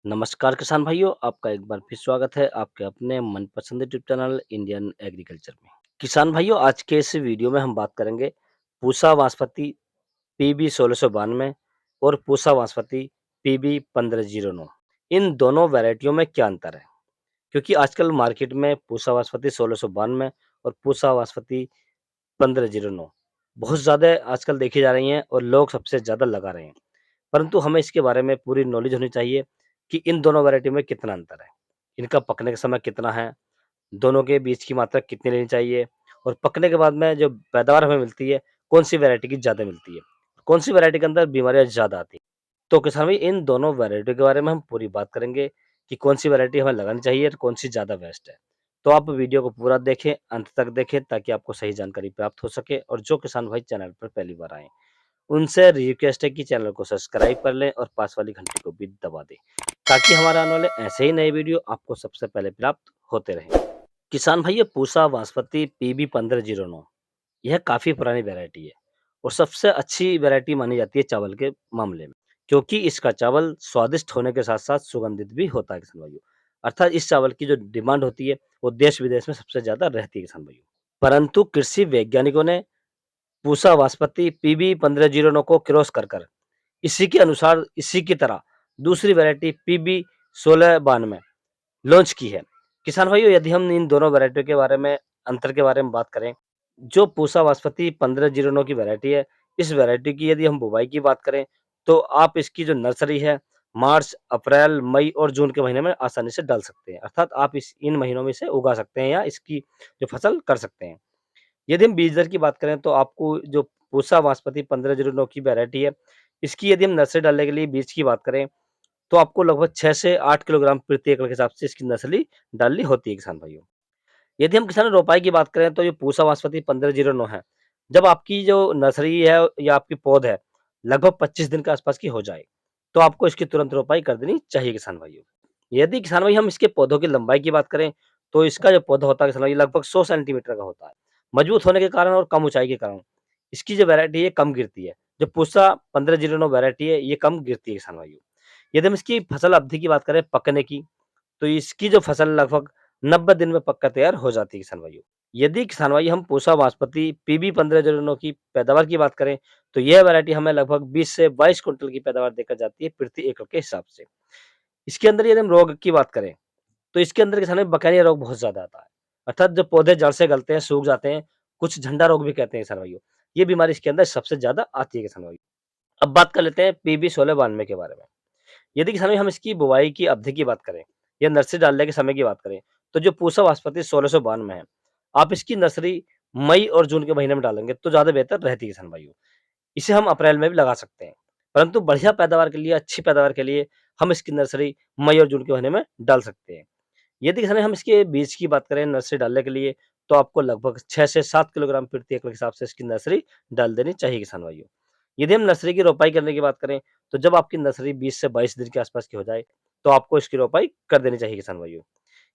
नमस्कार किसान भाइयों, आपका एक बार फिर स्वागत है आपके अपने मनपसंद यूट्यूब चैनल इंडियन एग्रीकल्चर में। किसान भाइयों, आज के इस वीडियो में हम बात करेंगे पूसा बासमती पीबी 1692 और पूसा बासमती पीबी 1509। इन दोनों वैरायटियों में क्या अंतर है? क्योंकि आजकल मार्केट में पूसा बासमती 1692 और पूसा बासमती 1509 बहुत ज़्यादा आजकल देखी जा रही हैं और लोग सबसे ज़्यादा लगा रहे हैं। परंतु हमें इसके बारे में पूरी नॉलेज होनी चाहिए कि इन दोनों वैरायटी में कितना अंतर है, इनका पकने का समय कितना है, दोनों के बीज की मात्रा कितनी लेनी चाहिए और पकने के बाद में जो पैदावार हमें मिलती है, कौन-सी वैरायटी की ज़्यादा मिलती है, कौन-सी वैरायटी के अंदर बीमारियाँ ज़्यादा आती हैं। तो किसान भाई इन दोनों वैरायटी के बारे में हम पूरी बात करेंगे कि कौन-सी वैरायटी हमें लगानी चाहिए और कौन-सी ज़्यादा बेस्ट है। तो आप वीडियो को पूरा देखें, अंत तक देखें ताकि आपको सही जानकारी प्राप्त हो सके और जो किसान भाई चैनल पर पहली बार आएँ, उनसे रिक्वेस्ट है कि चैनल को सब्सक्राइब कर लें और पास वाली घंटी को भी दबा दें, ताकि हमारे आने वाले ऐसे ही नए वीडियो आपको सबसे पहले प्राप्त होते रहें। किसान भाई ये पूसा बासमती पीबी 1509 यह काफ़ी पुरानी वैरायटी है और सबसे अच्छी वैरायटी मानी जाती है चावल के मामले में, क्योंकि इसका चावल स्वादिष्ट होने के साथ-साथ सुगंधित भी होता है किसान भाइयों। अर्थात इस चावल की जो डिमांड होती है, वो देश-विदेश में सबसे ज़्यादा रहती है किसान भाइयों। परंतु कृषि वैज्ञानिकों ने पूसा बासमती पीबी 1509 को क्रॉस कर इसी के अनुसार इसी की तरह दूसरी वैरायटी पीबी 1692 लॉन्च की है। किसान भाइयों, यदि हम इन दोनों वैरायटियों के बारे में अंतर के बारे में बात करें, जो पूसा बासमती 1509 की वैरायटी है, इस वैरायटी की यदि हम बुवाई की बात करें, तो आप इसकी जो नर्सरी है, मार्च, अप्रैल, मई और जून के महीने में आसानी से डाल सकते हैं। अर्थात आप इन महीनों में इसे उगा सकते हैं या इसकी जो फसल कर सकते हैं। यदि हम बीज दर की बात करें तो आपको जो पूसा बासमती 1509 की वैरायटी है, इसकी यदि हम नर्सरी डालने के लिए बीज की बात करें, तो आपको लगभग 6 से 8 किलोग्राम प्रति एकड़ के हिसाब से इसकी नर्सरी डालनी होती है किसान भाइयों। यदि हम किसान रोपाई की बात करें तो ये पूसा बासमती 1509 है। जब आपकी जो नर्सरी है या आपकी पौध है, लगभग 25 दिन के आसपास की हो जाए, तो आपको इसकी तुरंत रोपाई कर देनी चाहिए किसान भाइयों। यदि किसान भाई हम इसके पौधों की लंबाई की बात करें, तो इसका जो पौधा होता है किसान भाई लगभग 100 सेंटीमीटर का होता है। मजबूत होने के कारण और कम ऊँचाई के कारण, इसकी जो वैरायटी है कम गिरती है। जो पूसा 1509 वैरायटी है, ये कम गिरती है किसान भाइयों। यदि हम इसकी फसल अवधि की बात करें पकने की, तो इसकी जो फसल लगभग 90 दिन में पक कर तैयार हो जाती है किसान भाइयों। यदि किसान भाई हम पूसा बासमती पीबी 1509 की पैदावार की बात करें, तो यह वैरायटी हमें लगभग 20 से 22 क्विंटल की पैदावार देकर जाती है प्रति एकड़ के हिसाब से। इसके अंदर यदि हम रोग की बात करें, तो इसके अंदर किसान भाई बकानिया रोग बहुत ज़्यादा आता है। अर्थात जब पौधे जड़ से गलते हैं, सूख जाते हैं, कुछ झंडा रोग भी कहते हैं किसान भाइयों। ये बीमारी इसके अंदर सबसे ज़्यादा आती है किसान भाइयों। अब बात कर लेते हैं पीबी 1692 के बारे में। यदि किसान भाई हम इसकी बुवाई की अवधि की बात करें या नर्सरी डालने के समय की बात करें, तो जो पूसा बासमती 1692 है, आप इसकी नर्सरी मई और जून के महीने में डालेंगे तो ज़्यादा बेहतर रहती है किसान भाइयों। इसे हम अप्रैल में भी लगा सकते हैं, परंतु बढ़िया पैदावार के लिए, अच्छी पैदावार के लिए हम इसकी नर्सरी मई और जून के महीने में डाल सकते हैं। यदि किसान भाई हम इसके बीज की बात करें नर्सरी डालने के लिए, तो आपको लगभग 6 से 7 किलोग्राम प्रति एकड़ के हिसाब से इसकी नर्सरी डाल देनी चाहिए किसान भाइयों। यदि हम नर्सरी की रोपाई करने की बात करें, तो जब आपकी नर्सरी 20 से 22 दिन के आसपास की हो जाए, तो आपको इसकी रोपाई कर देनी चाहिए किसान भाइयों।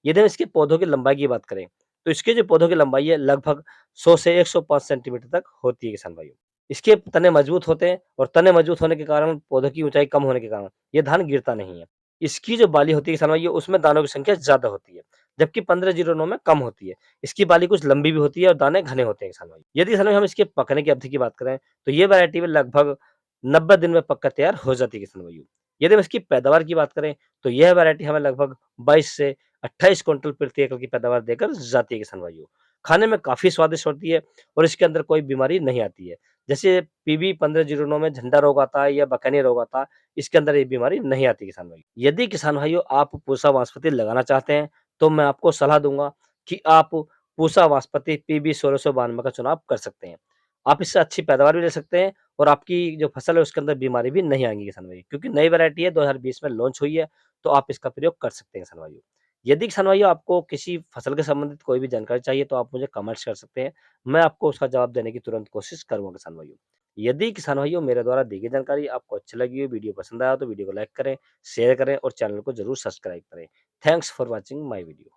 यदि हम इसके पौधों की लंबाई की बात करें, तो इसके जो पौधों की लंबाई है लगभग 100 से 105 सेंटीमीटर तक होती है किसान भाइयों। इसके तने मजबूत होते हैं और तने मजबूत होने के कारण पौधों की ऊंचाई कम होने के कारण ये धान गिरता नहीं है। इसकी जो बाली होती है किसान भाइयों उसमें दानों की संख्या ज्यादा होती है, जबकि 1509 में कम होती है। इसकी बाली कुछ लंबी भी होती है और दाने घने होते हैं किसान भाई। यदि किसान भाई हम इसके पकने की अवधि की बात करें, तो ये वैरायटी में लगभग 90 दिन में पककर तैयार हो जाती है किसान भाइयों। यदि हम इसकी पैदावार की बात करें, तो यह वैरायटी हमें लगभग 22 से 28 क्विंटल प्रति एकड़ की पैदावार देकर जाती है किसान भाइयों। खाने में काफ़ी स्वादिष्ट होती है और इसके अंदर कोई बीमारी नहीं आती है। जैसे पीबी 1509 में झंडा रोग आता है या बकानिया रोग आता है, इसके अंदर ये बीमारी नहीं आती किसान भाई। यदि किसान भाइयों आप पूसा बासमती लगाना चाहते हैं, तो मैं आपको सलाह दूँगा कि आप पूसा बासमती पीबी 1692 का चुनाव कर सकते हैं। आप इससे अच्छी पैदावार भी ले सकते हैं और आपकी जो फसल है उसके अंदर बीमारी भी नहीं आएँगी किसान भाई, क्योंकि नई वैरायटी है 2020 में लॉन्च हुई है, तो आप इसका प्रयोग कर सकते हैं किसान भाइयों। यदि किसान भाइयों आपको किसी फसल के संबंधित कोई भी जानकारी चाहिए तो आप मुझे कमेंट्स कर सकते हैं। मैं आपको उसका जवाब देने की तुरंत कोशिश करूँगा किसान भाइयों। यदि किसान भाइयों मेरे द्वारा दी गई जानकारी आपको अच्छी लगी हो, वीडियो पसंद आया तो वीडियो को लाइक करें, शेयर करें और चैनल को ज़रूर सब्सक्राइब करें। Thanks for watching my video.